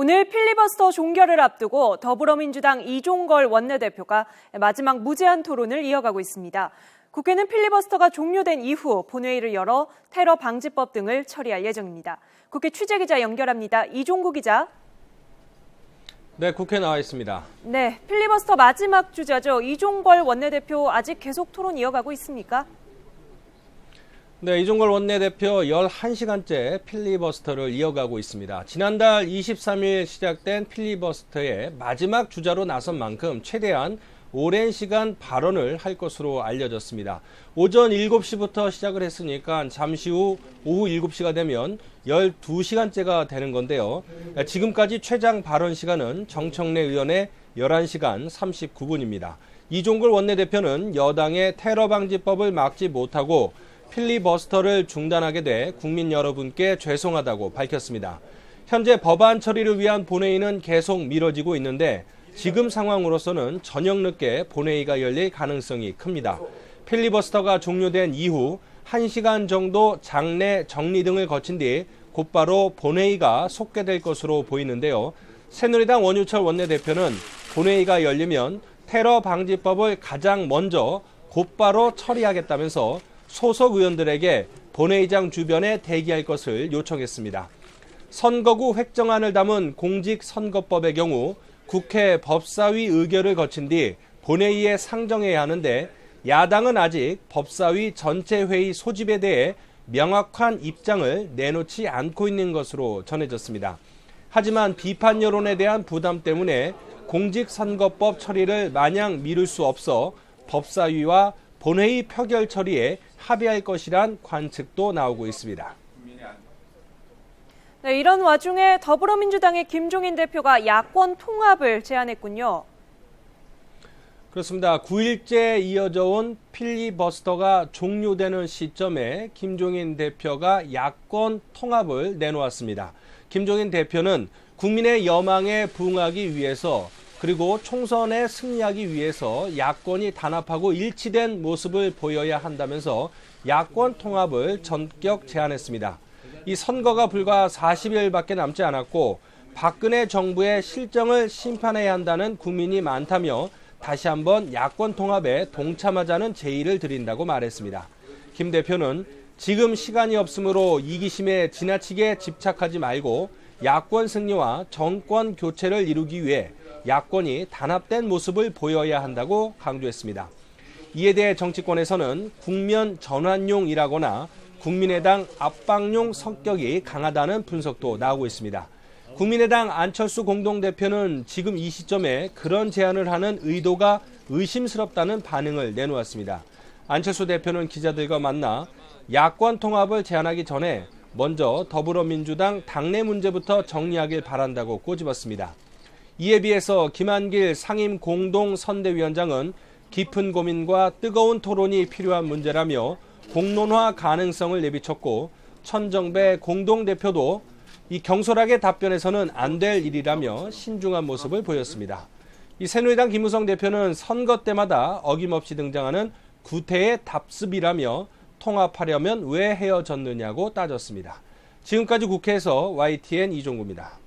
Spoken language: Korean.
오늘 필리버스터 종결을 앞두고 더불어민주당 이종걸 원내대표가 마지막 무제한 토론을 이어가고 있습니다. 국회는 필리버스터가 종료된 이후 본회의를 열어 테러 방지법 등을 처리할 예정입니다. 국회 취재기자 연결합니다. 이종구 기자. 네, 국회에 나와 있습니다. 네, 필리버스터 마지막 주자죠. 이종걸 원내대표 아직 계속 토론 이어가고 있습니까? 네, 이종걸 원내대표 11시간째 필리버스터를 이어가고 있습니다. 지난달 23일 시작된 필리버스터의 마지막 주자로 나선 만큼 최대한 오랜 시간 발언을 할 것으로 알려졌습니다. 오전 7시부터 시작을 했으니까 잠시 후 오후 7시가 되면 12시간째가 되는 건데요. 지금까지 최장 발언 시간은 정청래 의원의 11시간 39분입니다. 이종걸 원내대표는 여당의 테러 방지법을 막지 못하고 필리버스터를 중단하게 돼 국민 여러분께 죄송하다고 밝혔습니다. 현재 법안 처리를 위한 본회의는 계속 미뤄지고 있는데 지금 상황으로서는 저녁 늦게 본회의가 열릴 가능성이 큽니다. 필리버스터가 종료된 이후 1시간 정도 장내 정리 등을 거친 뒤 곧바로 본회의가 속개될 것으로 보이는데요. 새누리당 원유철 원내대표는 본회의가 열리면 테러 방지법을 가장 먼저 곧바로 처리하겠다면서 소속 의원들에게 본회의장 주변에 대기할 것을 요청했습니다. 선거구 획정안을 담은 공직선거법의 경우 국회 법사위 의결을 거친 뒤 본회의에 상정해야 하는데 야당은 아직 법사위 전체 회의 소집에 대해 명확한 입장을 내놓지 않고 있는 것으로 전해졌습니다. 하지만 비판 여론에 대한 부담 때문에 공직선거법 처리를 마냥 미룰 수 없어 법사위와 본회의 표결 처리에 합의할 것이란 관측도 나오고 있습니다. 네, 이런 와중에 더불어민주당의 김종인 대표가 야권 통합을 제안했군요. 그렇습니다. 9일째 이어져 온 필리버스터가 종료되는 시점에 김종인 대표가 야권 통합을 내놓았습니다. 김종인 대표는 국민의 여망에 부응하기 위해서 그리고 총선에 승리하기 위해서 야권이 단합하고 일치된 모습을 보여야 한다면서 야권 통합을 전격 제안했습니다. 이 선거가 불과 40일밖에 남지 않았고 박근혜 정부의 실정을 심판해야 한다는 국민이 많다며 다시 한번 야권 통합에 동참하자는 제의를 드린다고 말했습니다. 김 대표는 지금 시간이 없으므로 이기심에 지나치게 집착하지 말고 야권 승리와 정권 교체를 이루기 위해 야권이 단합된 모습을 보여야 한다고 강조했습니다. 이에 대해 정치권에서는 국면 전환용이라거나 국민의당 압박용 성격이 강하다는 분석도 나오고 있습니다. 국민의당 안철수 공동대표는 지금 이 시점에 그런 제안을 하는 의도가 의심스럽다는 반응을 내놓았습니다. 안철수 대표는 기자들과 만나 야권 통합을 제안하기 전에 먼저 더불어민주당 당내 문제부터 정리하길 바란다고 꼬집었습니다. 이에 비해서 김한길 상임 공동선대위원장은 깊은 고민과 뜨거운 토론이 필요한 문제라며 공론화 가능성을 내비쳤고 천정배 공동대표도 이 경솔하게 답변해서는 안 될 일이라며 신중한 모습을 보였습니다. 이 새누리당 김무성 대표는 선거 때마다 어김없이 등장하는 구태의 답습이라며 통합하려면 왜 헤어졌느냐고 따졌습니다. 지금까지 국회에서 YTN 이종구입니다.